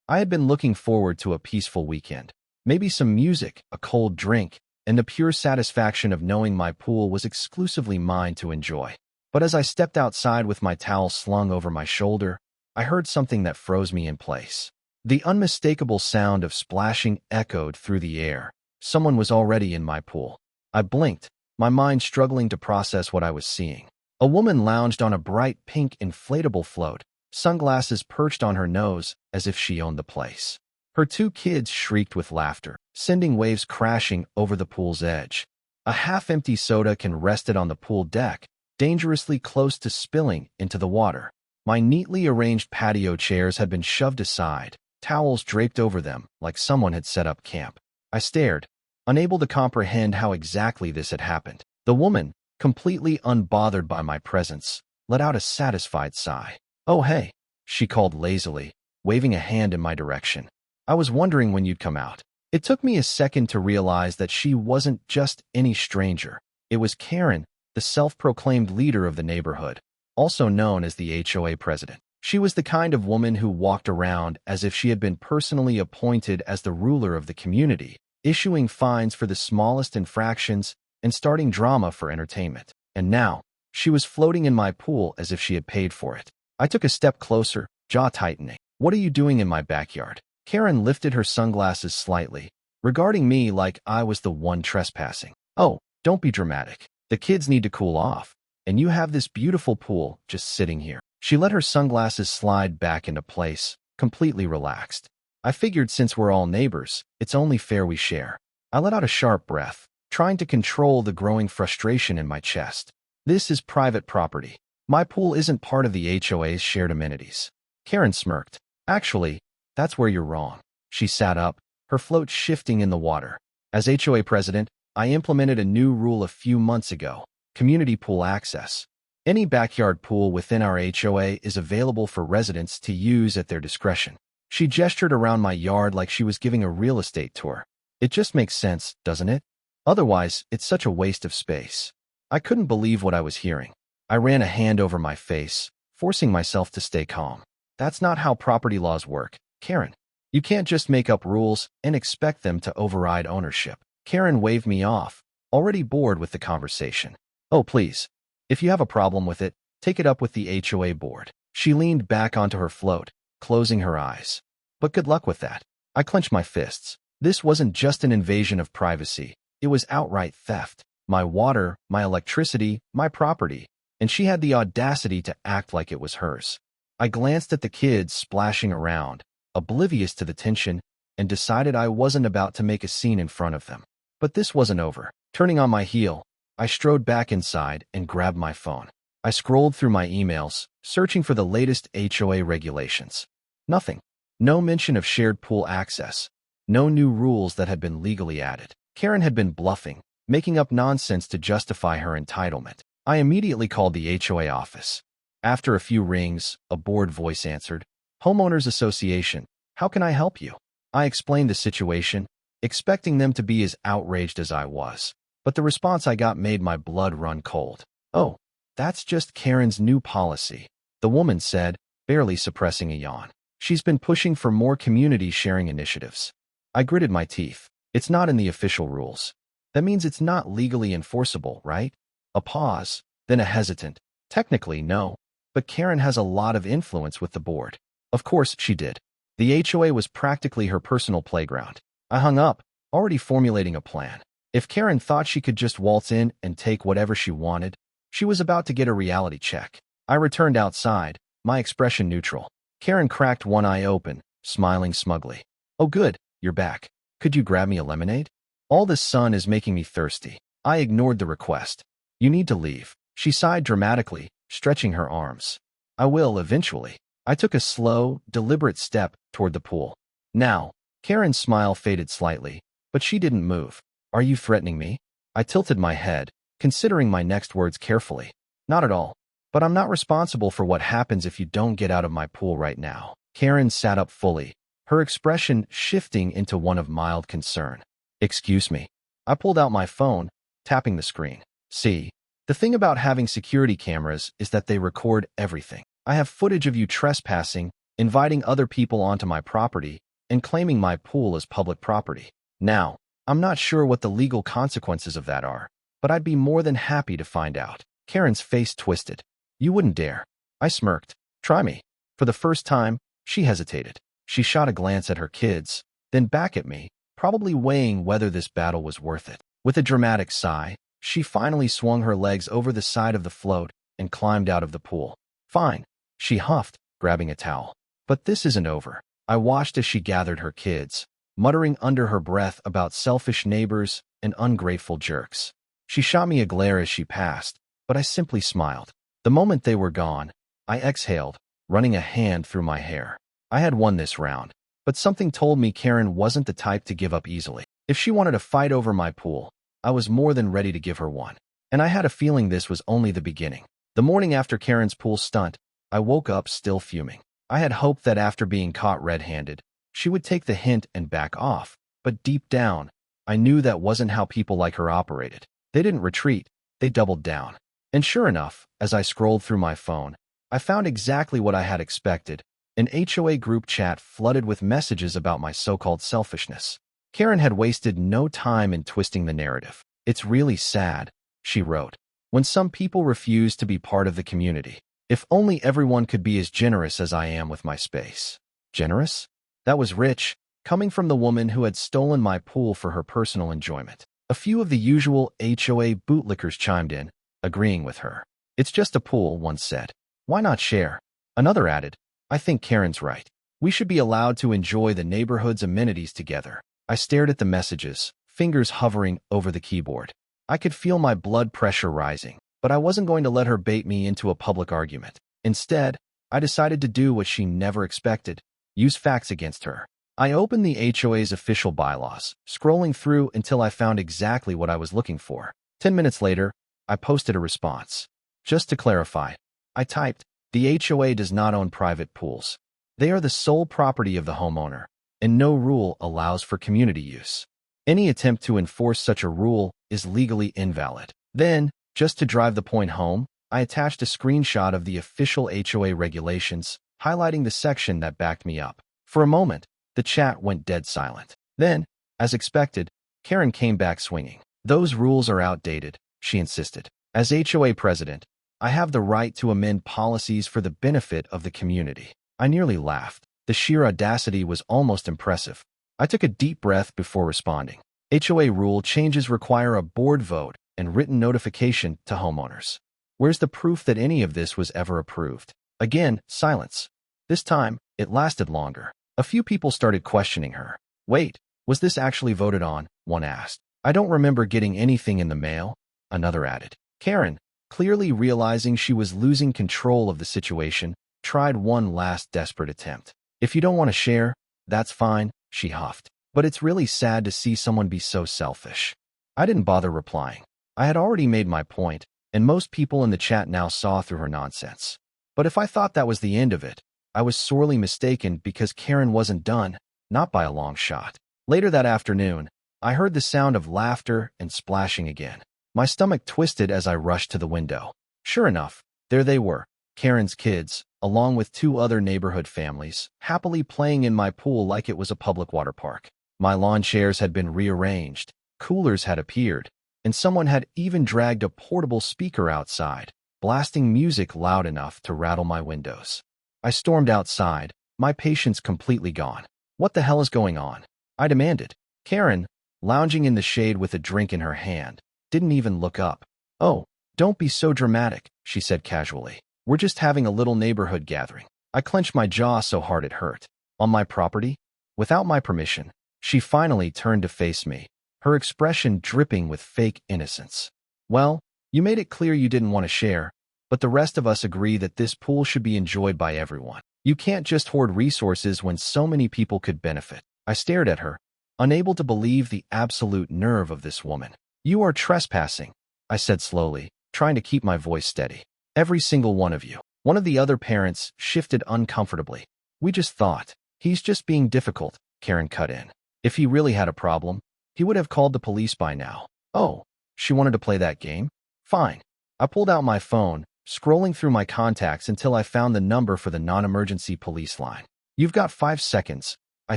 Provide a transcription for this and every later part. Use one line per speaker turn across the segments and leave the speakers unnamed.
I had been looking forward to a peaceful weekend. Maybe some music, a cold drink, and the pure satisfaction of knowing my pool was exclusively mine to enjoy. But as I stepped outside with my towel slung over my shoulder, I heard something that froze me in place. The unmistakable sound of splashing echoed through the air. Someone was already in my pool. I blinked, my mind struggling to process what I was seeing. A woman lounged on a bright pink inflatable float, sunglasses perched on her nose as if she owned the place. Her two kids shrieked with laughter, sending waves crashing over the pool's edge. A half-empty soda can rested on the pool deck, dangerously close to spilling into the water. My neatly arranged patio chairs had been shoved aside, towels draped over them like someone had set up camp. I stared, unable to comprehend how exactly this had happened. The woman, completely unbothered by my presence, let out a satisfied sigh. "Oh, hey," she called lazily, waving a hand in my direction. "I was wondering when you'd come out." It took me a second to realize that she wasn't just any stranger. It was Karen, the self-proclaimed leader of the neighborhood, also known as the HOA president. She was the kind of woman who walked around as if she had been personally appointed as the ruler of the community, issuing fines for the smallest infractions and starting drama for entertainment. And now, she was floating in my pool as if she had paid for it. I took a step closer, jaw tightening. "What are you doing in my backyard?" Karen lifted her sunglasses slightly, regarding me like I was the one trespassing. "Oh, don't be dramatic. The kids need to cool off, and you have this beautiful pool just sitting here." She let her sunglasses slide back into place, completely relaxed. "I figured since we're all neighbors, it's only fair we share." I let out a sharp breath, trying to control the growing frustration in my chest. "This is private property. My pool isn't part of the HOA's shared amenities." Karen smirked. "Actually, that's where you're wrong." She sat up, her float shifting in the water. "As HOA president, I implemented a new rule a few months ago: community pool access. Any backyard pool within our HOA is available for residents to use at their discretion." She gestured around my yard like she was giving a real estate tour. "It just makes sense, doesn't it? Otherwise, it's such a waste of space." I couldn't believe what I was hearing. I ran a hand over my face, forcing myself to stay calm. "That's not how property laws work, Karen. You can't just make up rules and expect them to override ownership." Karen waved me off, already bored with the conversation. "Oh, please. If you have a problem with it, take it up with the HOA board." She leaned back onto her float, closing her eyes. "But good luck with that." I clenched my fists. This wasn't just an invasion of privacy. It was outright theft. My water, my electricity, my property. And she had the audacity to act like it was hers. I glanced at the kids splashing around, oblivious to the tension, and decided I wasn't about to make a scene in front of them. But this wasn't over. Turning on my heel, I strode back inside and grabbed my phone. I scrolled through my emails, searching for the latest HOA regulations. Nothing. No mention of shared pool access. No new rules that had been legally added. Karen had been bluffing, making up nonsense to justify her entitlement. I immediately called the HOA office. After a few rings, a bored voice answered. "Homeowners Association, how can I help you?" I explained the situation, expecting them to be as outraged as I was. But the response I got made my blood run cold. "Oh, that's just Karen's new policy," the woman said, barely suppressing a yawn. "She's been pushing for more community sharing initiatives." I gritted my teeth. "It's not in the official rules. That means it's not legally enforceable, right?" A pause, then a hesitant. "Technically, no. But Karen has a lot of influence with the board." Of course she did. The HOA was practically her personal playground. I hung up, already formulating a plan. If Karen thought she could just waltz in and take whatever she wanted, she was about to get a reality check. I returned outside, my expression neutral. Karen cracked one eye open, smiling smugly. "Oh good, you're back. Could you grab me a lemonade? All this sun is making me thirsty." I ignored the request. "You need to leave." She sighed dramatically, stretching her arms. "I will eventually." I took a slow, deliberate step toward the pool. "Now." Karen's smile faded slightly, but she didn't move. "Are you threatening me?" I tilted my head, considering my next words carefully. "Not at all. But I'm not responsible for what happens if you don't get out of my pool right now." Karen sat up fully, her expression shifting into one of mild concern. "Excuse me." I pulled out my phone, tapping the screen. "See, the thing about having security cameras is that they record everything. I have footage of you trespassing inviting other people onto my property, and claiming my pool as public property. Now, I'm not sure what the legal consequences of that are, but I'd be more than happy to find out. Karen's face twisted. You wouldn't dare. I smirked. Try me. For the first time, she hesitated. She shot a glance at her kids, then back at me, probably weighing whether this battle was worth it. With a dramatic sigh, she finally swung her legs over the side of the float and climbed out of the pool. Fine, she huffed, grabbing a towel. But this isn't over. I watched as she gathered her kids, muttering under her breath about selfish neighbors and ungrateful jerks. She shot me a glare as she passed, but I simply smiled. The moment they were gone, I exhaled, running a hand through my hair. I had won this round, but something told me Karen wasn't the type to give up easily. If she wanted to fight over my pool, I was more than ready to give her one. And I had a feeling this was only the beginning. The morning after Karen's pool stunt, I woke up still fuming. I had hoped that after being caught red-handed, she would take the hint and back off, but deep down, I knew that wasn't how people like her operated. They didn't retreat, they doubled down. And sure enough, as I scrolled through my phone, I found exactly what I had expected, an HOA group chat flooded with messages about my so-called selfishness. Karen had wasted no time in twisting the narrative. It's really sad, she wrote, when some people refuse to be part of the community. If only everyone could be as generous as I am with my space. Generous? That was rich, coming from the woman who had stolen my pool for her personal enjoyment. A few of the usual HOA bootlickers chimed in, agreeing with her. It's just a pool, one said. Why not share? Another added, I think Karen's right. We should be allowed to enjoy the neighborhood's amenities together. I stared at the messages, fingers hovering over the keyboard. I could feel my blood pressure rising, but I wasn't going to let her bait me into a public argument. Instead, I decided to do what she never expected, use facts against her. I opened the HOA's official bylaws, scrolling through until I found exactly what I was looking for. 10 minutes later, I posted a response. Just to clarify, I typed, the HOA does not own private pools. They are the sole property of the homeowner, and no rule allows for community use. Any attempt to enforce such a rule is legally invalid. Then, just to drive the point home, I attached a screenshot of the official HOA regulations, highlighting the section that backed me up. For a moment, the chat went dead silent. Then, as expected, Karen came back swinging. Those rules are outdated, she insisted. As HOA president, I have the right to amend policies for the benefit of the community. I nearly laughed. The sheer audacity was almost impressive. I took a deep breath before responding. HOA rule changes require a board vote and written notification to homeowners. Where's the proof that any of this was ever approved? Again, silence. This time, it lasted longer. A few people started questioning her. Wait, was this actually voted on? One asked. I don't remember getting anything in the mail, another added. Karen, clearly realizing she was losing control of the situation, tried one last desperate attempt. If you don't want to share, that's fine, she huffed. But it's really sad to see someone be so selfish. I didn't bother replying. I had already made my point, and most people in the chat now saw through her nonsense. But if I thought that was the end of it, I was sorely mistaken because Karen wasn't done, not by a long shot. Later that afternoon, I heard the sound of laughter and splashing again. My stomach twisted as I rushed to the window. Sure enough, there they were, Karen's kids, along with 2 other neighborhood families, happily playing in my pool like it was a public water park. My lawn chairs had been rearranged, coolers had appeared, and someone had even dragged a portable speaker outside, blasting music loud enough to rattle my windows. I stormed outside, my patience completely gone. What the hell is going on? I demanded. Karen, lounging in the shade with a drink in her hand, didn't even look up. Oh, don't be so dramatic, she said casually. We're just having a little neighborhood gathering. I clenched my jaw so hard it hurt. On my property? Without my permission. She finally turned to face me, her expression dripping with fake innocence. Well, you made it clear you didn't want to share, but the rest of us agree that this pool should be enjoyed by everyone. You can't just hoard resources when so many people could benefit. I stared at her, unable to believe the absolute nerve of this woman. You are trespassing, I said slowly, trying to keep my voice steady. Every single one of you. One of the other parents shifted uncomfortably. We just thought. He's just being difficult, Karen cut in. If he really had a problem, he would have called the police by now. Oh, she wanted to play that game? Fine. I pulled out my phone, scrolling through my contacts until I found the number for the non-emergency police line. "You've got 5 seconds," I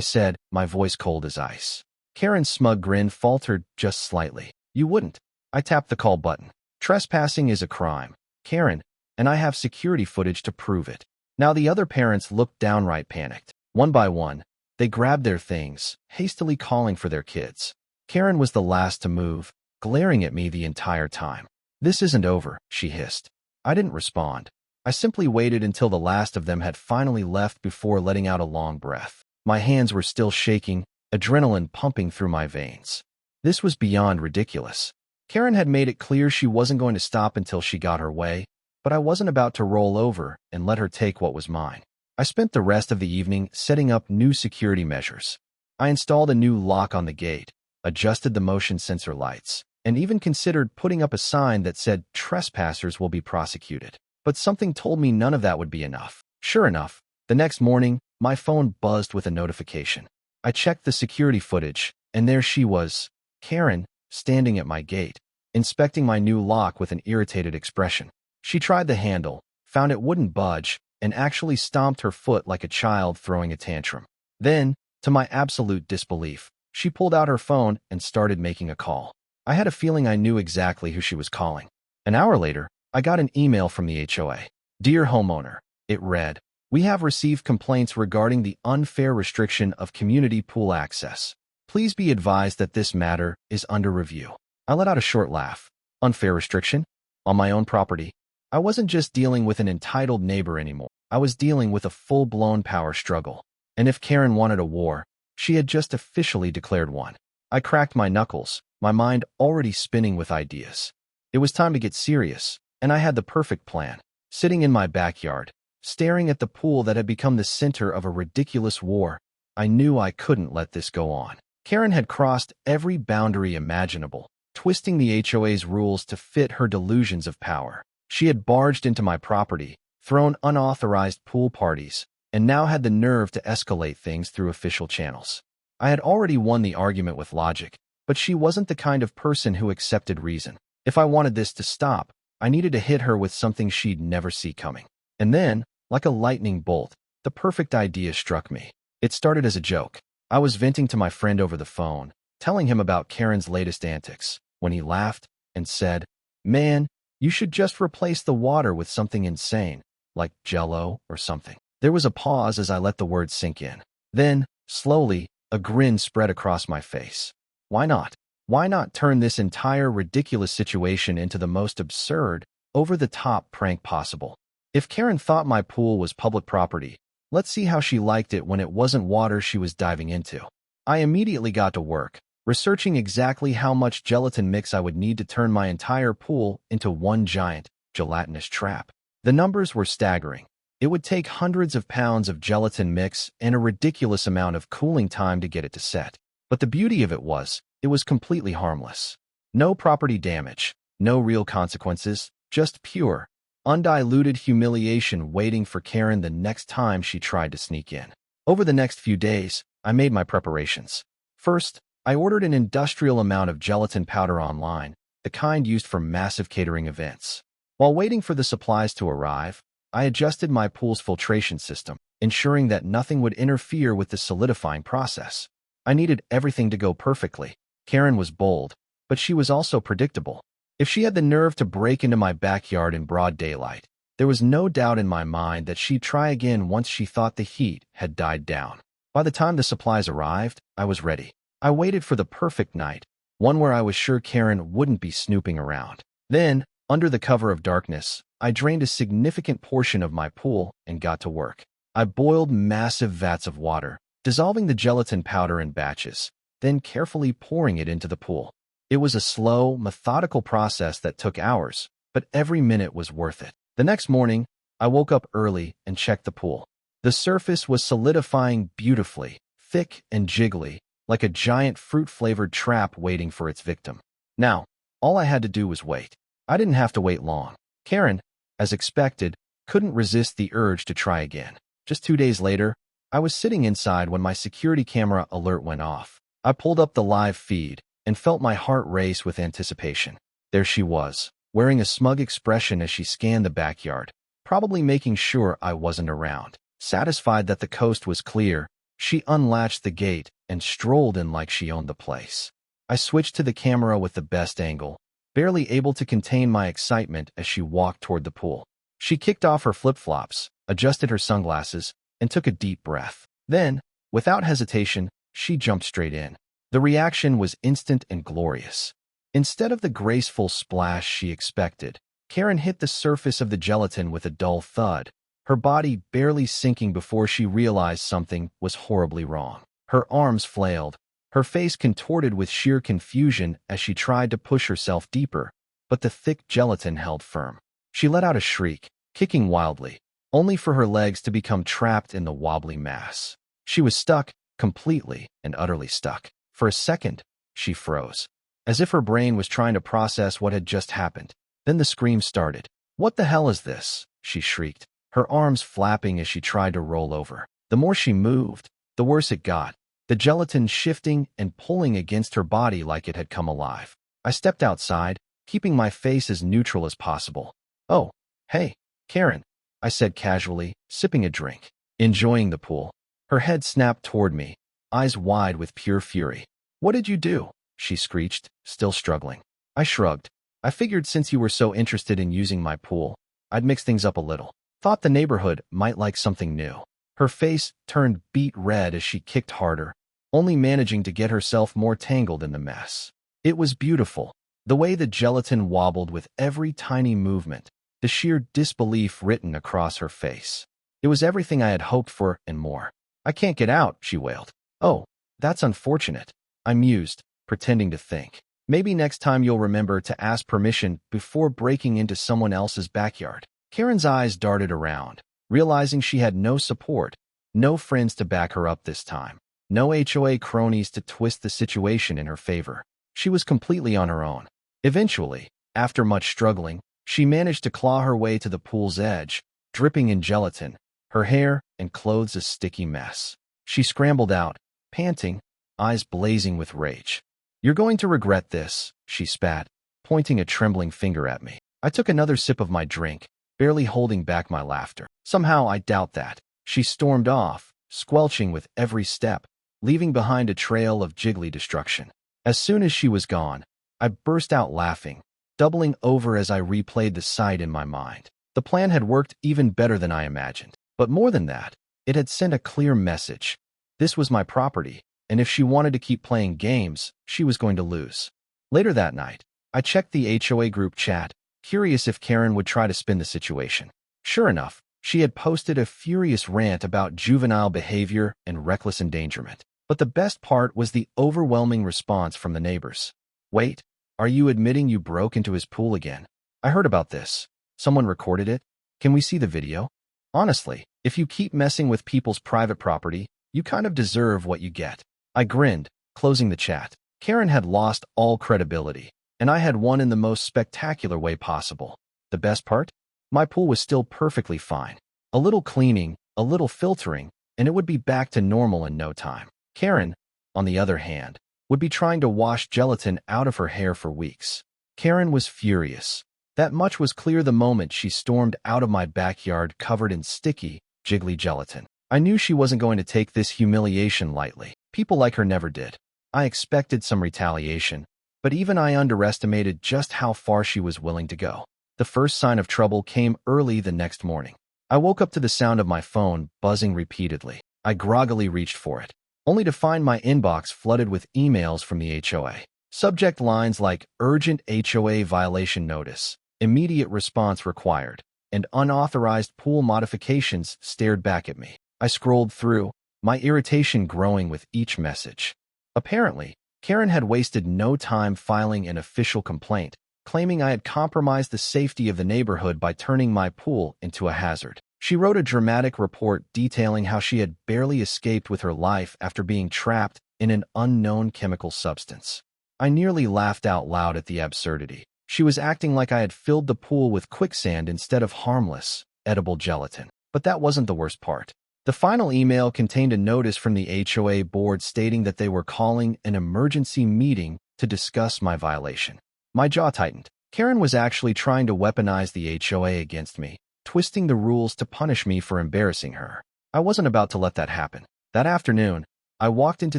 said, my voice cold as ice. Karen's smug grin faltered just slightly. "You wouldn't." I tapped the call button. "Trespassing is a crime, Karen, and I have security footage to prove it." Now the other parents looked downright panicked. One by one, they grabbed their things, hastily calling for their kids. Karen was the last to move, glaring at me the entire time. "This isn't over," she hissed. I didn't respond. I simply waited until the last of them had finally left before letting out a long breath. My hands were still shaking, adrenaline pumping through my veins. This was beyond ridiculous. Karen had made it clear she wasn't going to stop until she got her way, but I wasn't about to roll over and let her take what was mine. I spent the rest of the evening setting up new security measures. I installed a new lock on the gate, adjusted the motion sensor lights, and even considered putting up a sign that said trespassers will be prosecuted. But something told me none of that would be enough. Sure enough, the next morning, my phone buzzed with a notification. I checked the security footage, and there she was, Karen, standing at my gate, inspecting my new lock with an irritated expression. She tried the handle, found it wouldn't budge, and actually stomped her foot like a child throwing a tantrum. Then, to my absolute disbelief, she pulled out her phone and started making a call. I had a feeling I knew exactly who she was calling. An hour later, I got an email from the HOA. "Dear homeowner," it read, "we have received complaints regarding the unfair restriction of community pool access. Please be advised that this matter is under review." I let out a short laugh. Unfair restriction? On my own property? I wasn't just dealing with an entitled neighbor anymore. I was dealing with a full-blown power struggle. And if Karen wanted a war, she had just officially declared one. I cracked my knuckles, my mind already spinning with ideas. It was time to get serious, and I had the perfect plan. Sitting in my backyard, staring at the pool that had become the center of a ridiculous war, I knew I couldn't let this go on. Karen had crossed every boundary imaginable, twisting the HOA's rules to fit her delusions of power. She had barged into my property, thrown unauthorized pool parties, and now had the nerve to escalate things through official channels. I had already won the argument with logic, but she wasn't the kind of person who accepted reason. If I wanted this to stop, I needed to hit her with something she'd never see coming. And then, like a lightning bolt, the perfect idea struck me. It started as a joke. I was venting to my friend over the phone, telling him about Karen's latest antics, when he laughed and said, "Man, you should just replace the water with something insane, like Jello or something." There was a pause as I let the words sink in. Then, slowly, a grin spread across my face. Why not? Why not turn this entire ridiculous situation into the most absurd, over-the-top prank possible? If Karen thought my pool was public property, let's see how she liked it when it wasn't water she was diving into. I immediately got to work, researching exactly how much gelatin mix I would need to turn my entire pool into one giant, gelatinous trap. The numbers were staggering. It would take hundreds of pounds of gelatin mix and a ridiculous amount of cooling time to get it to set. But the beauty of it was completely harmless. No property damage, no real consequences, just pure, undiluted humiliation waiting for Karen the next time she tried to sneak in. Over the next few days, I made my preparations. First, I ordered an industrial amount of gelatin powder online, the kind used for massive catering events. While waiting for the supplies to arrive, I adjusted my pool's filtration system, ensuring that nothing would interfere with the solidifying process. I needed everything to go perfectly. Karen was bold, but she was also predictable. If she had the nerve to break into my backyard in broad daylight, there was no doubt in my mind that she'd try again once she thought the heat had died down. By the time the supplies arrived, I was ready. I waited for the perfect night, one where I was sure Karen wouldn't be snooping around. Then, under the cover of darkness, I drained a significant portion of my pool and got to work. I boiled massive vats of water, dissolving the gelatin powder in batches, then carefully pouring it into the pool. It was a slow, methodical process that took hours, but every minute was worth it. The next morning, I woke up early and checked the pool. The surface was solidifying beautifully, thick and jiggly, like a giant fruit-flavored trap waiting for its victim. Now, all I had to do was wait. I didn't have to wait long. Karen, as expected, couldn't resist the urge to try again. Just 2 days later, I was sitting inside when my security camera alert went off. I pulled up the live feed and felt my heart race with anticipation. There she was, wearing a smug expression as she scanned the backyard, probably making sure I wasn't around. Satisfied that the coast was clear, she unlatched the gate and strolled in like she owned the place. I switched to the camera with the best angle, barely able to contain my excitement as she walked toward the pool. She kicked off her flip-flops, adjusted her sunglasses, and took a deep breath. Then, without hesitation, she jumped straight in. The reaction was instant and glorious. Instead of the graceful splash she expected, Karen hit the surface of the gelatin with a dull thud, her body barely sinking before she realized something was horribly wrong. Her arms flailed, her face contorted with sheer confusion as she tried to push herself deeper, but the thick gelatin held firm. She let out a shriek, kicking wildly, only for her legs to become trapped in the wobbly mass. She was stuck, completely and utterly stuck. For a second, she froze, as if her brain was trying to process what had just happened. Then the scream started. "What the hell is this?" she shrieked, her arms flapping as she tried to roll over. The more she moved, the worse it got, the gelatin shifting and pulling against her body like it had come alive. I stepped outside, keeping my face as neutral as possible. "Oh, hey, Karen," I said casually, sipping a drink. "Enjoying the pool?" Her head snapped toward me, eyes wide with pure fury. "What did you do?" she screeched, still struggling. I shrugged. "I figured since you were so interested in using my pool, I'd mix things up a little. Thought the neighborhood might like something new." Her face turned beet red as she kicked harder, only managing to get herself more tangled in the mess. It was beautiful, the way the gelatin wobbled with every tiny movement, the sheer disbelief written across her face. It was everything I had hoped for and more. "I can't get out," she wailed. "Oh, that's unfortunate," I mused, pretending to think. "Maybe next time you'll remember to ask permission before breaking into someone else's backyard." Karen's eyes darted around, realizing she had no support, no friends to back her up this time, no HOA cronies to twist the situation in her favor. She was completely on her own. Eventually, after much struggling, she managed to claw her way to the pool's edge, dripping in gelatin, her hair and clothes a sticky mess. She scrambled out, panting, eyes blazing with rage. "You're going to regret this," she spat, pointing a trembling finger at me. I took another sip of my drink, barely holding back my laughter. "Somehow I doubt that." She stormed off, squelching with every step, leaving behind a trail of jiggly destruction. As soon as she was gone, I burst out laughing, doubling over as I replayed the sight in my mind. The plan had worked even better than I imagined. But more than that, it had sent a clear message. This was my property, and if she wanted to keep playing games, she was going to lose. Later that night, I checked the HOA group chat, curious if Karen would try to spin the situation. Sure enough, she had posted a furious rant about juvenile behavior and reckless endangerment. But the best part was the overwhelming response from the neighbors. "Wait, are you admitting you broke into his pool again? I heard about this. Someone recorded it. Can we see the video? Honestly, if you keep messing with people's private property, you kind of deserve what you get." I grinned, closing the chat. Karen had lost all credibility, and I had won in the most spectacular way possible. The best part? My pool was still perfectly fine. A little cleaning, a little filtering, and it would be back to normal in no time. Karen, on the other hand, would be trying to wash gelatin out of her hair for weeks. Karen was furious. That much was clear the moment she stormed out of my backyard covered in sticky, jiggly gelatin. I knew she wasn't going to take this humiliation lightly. People like her never did. I expected some retaliation, but even I underestimated just how far she was willing to go. The first sign of trouble came early the next morning. I woke up to the sound of my phone buzzing repeatedly. I groggily reached for it, only to find my inbox flooded with emails from the HOA. Subject lines like "Urgent HOA Violation Notice," "Immediate Response Required," and "Unauthorized Pool Modifications" stared back at me. I scrolled through, my irritation growing with each message. Apparently, Karen had wasted no time filing an official complaint, claiming I had compromised the safety of the neighborhood by turning my pool into a hazard. She wrote a dramatic report detailing how she had barely escaped with her life after being trapped in an unknown chemical substance. I nearly laughed out loud at the absurdity. She was acting like I had filled the pool with quicksand instead of harmless, edible gelatin. But that wasn't the worst part. The final email contained a notice from the HOA board stating that they were calling an emergency meeting to discuss my violation. My jaw tightened. Karen was actually trying to weaponize the HOA against me, twisting the rules to punish me for embarrassing her. I wasn't about to let that happen. That afternoon, I walked into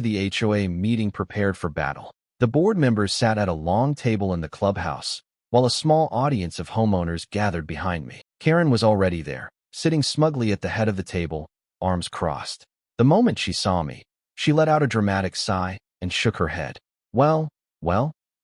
the HOA meeting prepared for battle. The board members sat at a long table in the clubhouse, while a small audience of homeowners gathered behind me. Karen was already there, sitting smugly at the head of the table, arms crossed. The moment she saw me, she let out a dramatic sigh and shook her head. Well,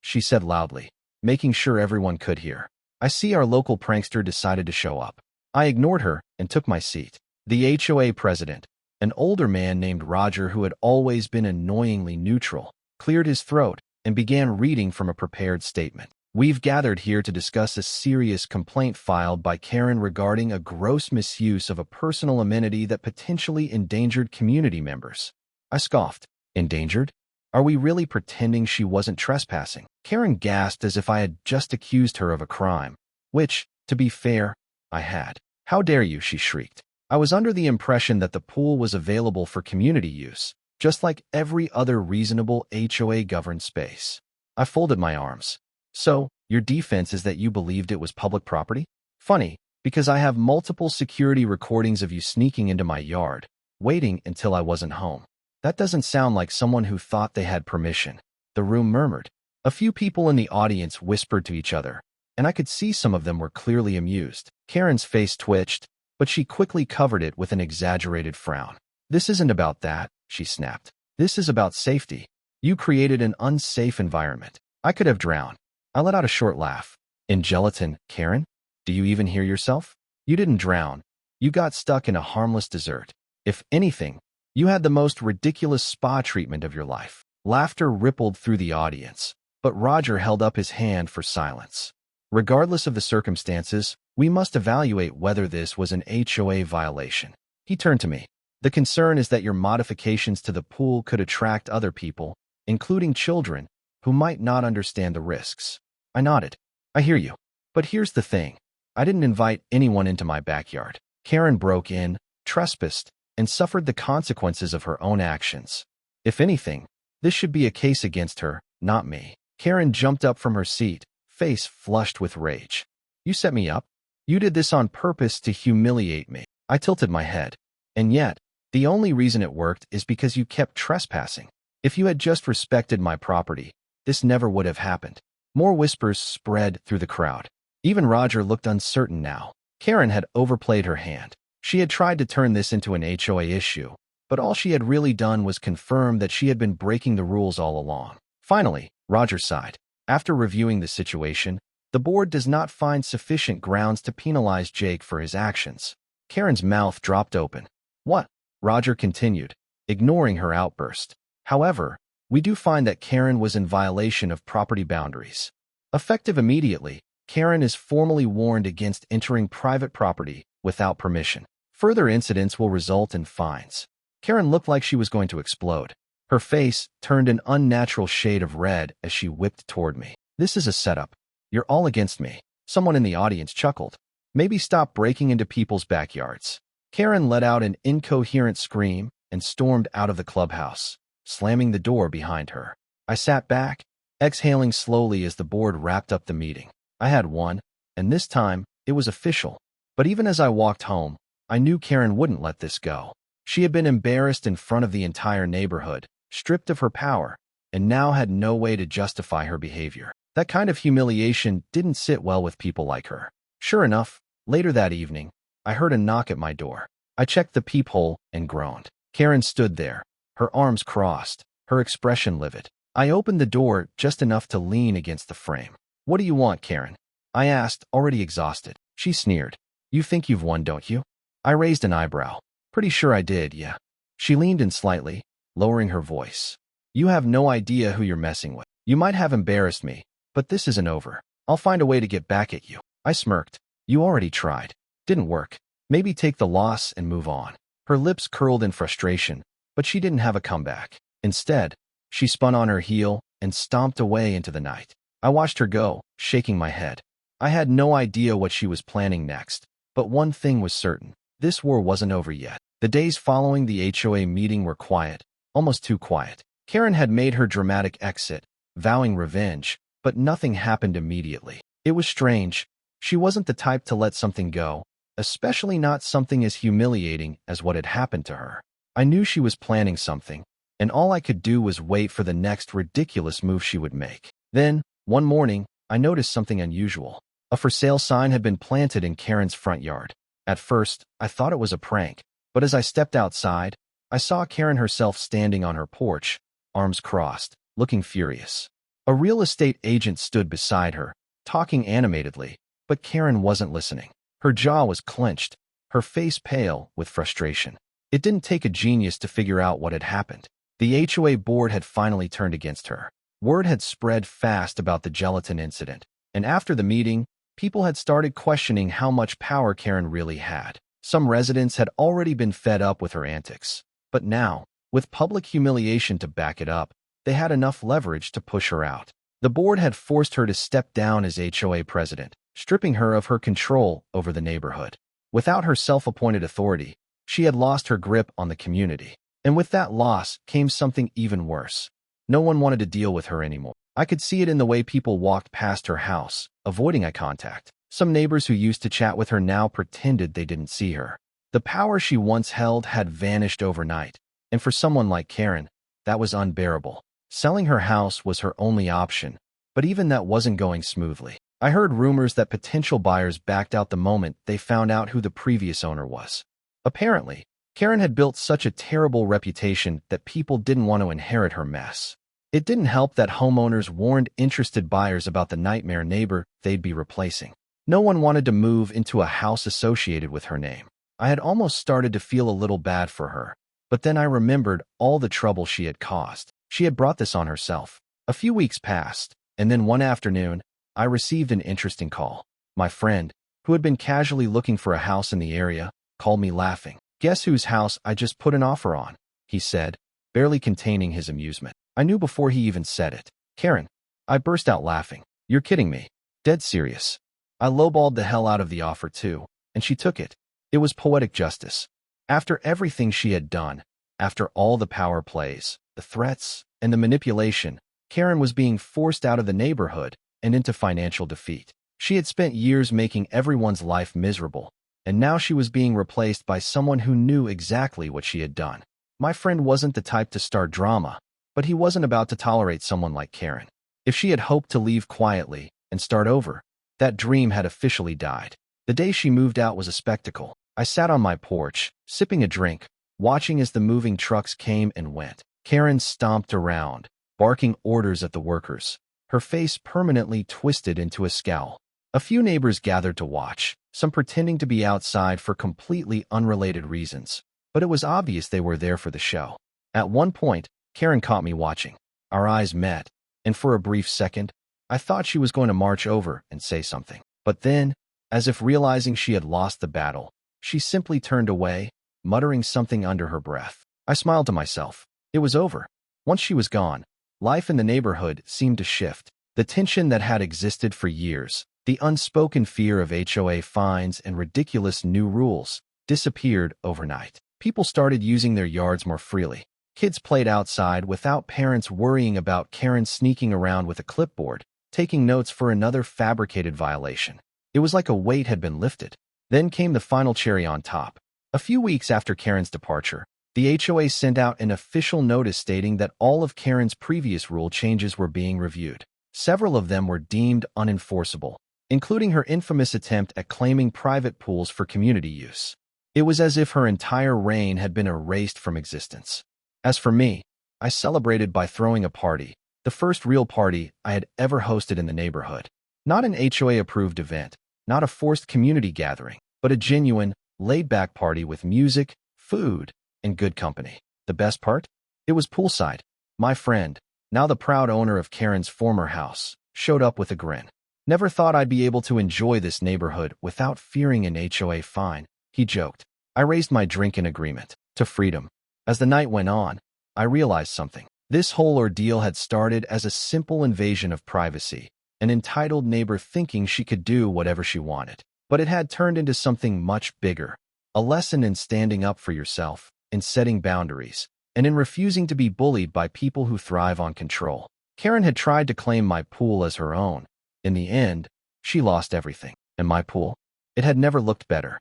she said loudly, making sure everyone could hear. I see our local prankster decided to show up. I ignored her and took my seat. The HOA president, an older man named Roger who had always been annoyingly neutral, cleared his throat and began reading from a prepared statement. We've gathered here to discuss a serious complaint filed by Karen regarding a gross misuse of a personal amenity that potentially endangered community members. I scoffed. Endangered? Are we really pretending she wasn't trespassing? Karen gasped as if I had just accused her of a crime, which, to be fair, I had. How dare you, she shrieked. I was under the impression that the pool was available for community use, just like every other reasonable HOA-governed space. I folded my arms. So, your defense is that you believed it was public property? Funny, because I have multiple security recordings of you sneaking into my yard, waiting until I wasn't home. That doesn't sound like someone who thought they had permission. The room murmured. A few people in the audience whispered to each other, and I could see some of them were clearly amused. Karen's face twitched, but she quickly covered it with an exaggerated frown. This isn't about that, she snapped. This is about safety. You created an unsafe environment. I could have drowned. I let out a short laugh. In gelatin, Karen? Do you even hear yourself? You didn't drown. You got stuck in a harmless dessert. If anything, you had the most ridiculous spa treatment of your life. Laughter rippled through the audience, but Roger held up his hand for silence. Regardless of the circumstances, we must evaluate whether this was an HOA violation. He turned to me. The concern is that your modifications to the pool could attract other people, including children, who might not understand the risks. I nodded. I hear you. But here's the thing. I didn't invite anyone into my backyard. Karen broke in, trespassed, and suffered the consequences of her own actions. If anything, this should be a case against her, not me. Karen jumped up from her seat, face flushed with rage. You set me up? You did this on purpose to humiliate me. I tilted my head. And yet, the only reason it worked is because you kept trespassing. If you had just respected my property, this never would have happened. More whispers spread through the crowd. Even Roger looked uncertain now. Karen had overplayed her hand. She had tried to turn this into an HOA issue, but all she had really done was confirm that she had been breaking the rules all along. Finally, Roger sighed. After reviewing the situation, the board does not find sufficient grounds to penalize Jake for his actions. Karen's mouth dropped open. What? Roger continued, ignoring her outburst. However, we do find that Karen was in violation of property boundaries. Effective immediately, Karen is formally warned against entering private property without permission. Further incidents will result in fines. Karen looked like she was going to explode. Her face turned an unnatural shade of red as she whipped toward me. This is a setup. You're all against me. Someone in the audience chuckled. Maybe stop breaking into people's backyards. Karen let out an incoherent scream and stormed out of the clubhouse, slamming the door behind her. I sat back, exhaling slowly as the board wrapped up the meeting. I had won, and this time, it was official. But even as I walked home, I knew Karen wouldn't let this go. She had been embarrassed in front of the entire neighborhood, stripped of her power, and now had no way to justify her behavior. That kind of humiliation didn't sit well with people like her. Sure enough, later that evening, I heard a knock at my door. I checked the peephole and groaned. Karen stood there, her arms crossed, her expression livid. I opened the door just enough to lean against the frame. What do you want, Karen? I asked, already exhausted. She sneered. You think you've won, don't you? I raised an eyebrow. Pretty sure I did, yeah. She leaned in slightly, lowering her voice. You have no idea who you're messing with. You might have embarrassed me, but this isn't over. I'll find a way to get back at you. I smirked. You already tried. Didn't work. Maybe take the loss and move on. Her lips curled in frustration, but she didn't have a comeback. Instead, she spun on her heel and stomped away into the night. I watched her go, shaking my head. I had no idea what she was planning next, but one thing was certain. This war wasn't over yet. The days following the HOA meeting were quiet, almost too quiet. Karen had made her dramatic exit, vowing revenge, but nothing happened immediately. It was strange. She wasn't the type to let something go, especially not something as humiliating as what had happened to her. I knew she was planning something, and all I could do was wait for the next ridiculous move she would make. Then, one morning, I noticed something unusual. A for sale sign had been planted in Karen's front yard. At first, I thought it was a prank, but as I stepped outside, I saw Karen herself standing on her porch, arms crossed, looking furious. A real estate agent stood beside her, talking animatedly, but Karen wasn't listening. Her jaw was clenched, her face pale with frustration. It didn't take a genius to figure out what had happened. The HOA board had finally turned against her. Word had spread fast about the gelatin incident, and after the meeting, people had started questioning how much power Karen really had. Some residents had already been fed up with her antics. But now, with public humiliation to back it up, they had enough leverage to push her out. The board had forced her to step down as HOA president, stripping her of her control over the neighborhood. Without her self-appointed authority, she had lost her grip on the community. And with that loss came something even worse. No one wanted to deal with her anymore. I could see it in the way people walked past her house, avoiding eye contact. Some neighbors who used to chat with her now pretended they didn't see her. The power she once held had vanished overnight, and for someone like Karen, that was unbearable. Selling her house was her only option, but even that wasn't going smoothly. I heard rumors that potential buyers backed out the moment they found out who the previous owner was. Apparently, Karen had built such a terrible reputation that people didn't want to inherit her mess. It didn't help that homeowners warned interested buyers about the nightmare neighbor they'd be replacing. No one wanted to move into a house associated with her name. I had almost started to feel a little bad for her, but then I remembered all the trouble she had caused. She had brought this on herself. A few weeks passed, and then one afternoon, I received an interesting call. My friend, who had been casually looking for a house in the area, called me laughing. "Guess whose house I just put an offer on?" he said, barely containing his amusement. I knew before he even said it. "Karen." I burst out laughing. "You're kidding me." "Dead serious." I lowballed the hell out of the offer too, and she took it. It was poetic justice. After everything she had done, after all the power plays, the threats, and the manipulation, Karen was being forced out of the neighborhood and into financial defeat. She had spent years making everyone's life miserable, and now she was being replaced by someone who knew exactly what she had done. My friend wasn't the type to start drama, but he wasn't about to tolerate someone like Karen. If she had hoped to leave quietly and start over, that dream had officially died. The day she moved out was a spectacle. I sat on my porch, sipping a drink, watching as the moving trucks came and went. Karen stomped around, barking orders at the workers, her face permanently twisted into a scowl. A few neighbors gathered to watch, some pretending to be outside for completely unrelated reasons, but it was obvious they were there for the show. At one point, Karen caught me watching. Our eyes met, and for a brief second, I thought she was going to march over and say something. But then, as if realizing she had lost the battle, she simply turned away, muttering something under her breath. I smiled to myself. It was over. Once she was gone, life in the neighborhood seemed to shift. The tension that had existed for years, the unspoken fear of HOA fines and ridiculous new rules, disappeared overnight. People started using their yards more freely. Kids played outside without parents worrying about Karen sneaking around with a clipboard, taking notes for another fabricated violation. It was like a weight had been lifted. Then came the final cherry on top. A few weeks after Karen's departure, the HOA sent out an official notice stating that all of Karen's previous rule changes were being reviewed. Several of them were deemed unenforceable, including her infamous attempt at claiming private pools for community use. It was as if her entire reign had been erased from existence. As for me, I celebrated by throwing a party, the first real party I had ever hosted in the neighborhood. Not an HOA-approved event, not a forced community gathering, but a genuine, laid-back party with music, food, and good company. The best part? It was poolside. My friend, now the proud owner of Karen's former house, showed up with a grin. "Never thought I'd be able to enjoy this neighborhood without fearing an HOA fine," he joked. I raised my drink in agreement. To freedom. As the night went on, I realized something. This whole ordeal had started as a simple invasion of privacy, an entitled neighbor thinking she could do whatever she wanted. But it had turned into something much bigger, a lesson in standing up for yourself, in setting boundaries, and in refusing to be bullied by people who thrive on control. Karen had tried to claim my pool as her own. In the end, She lost everything. And my pool? It had never looked better.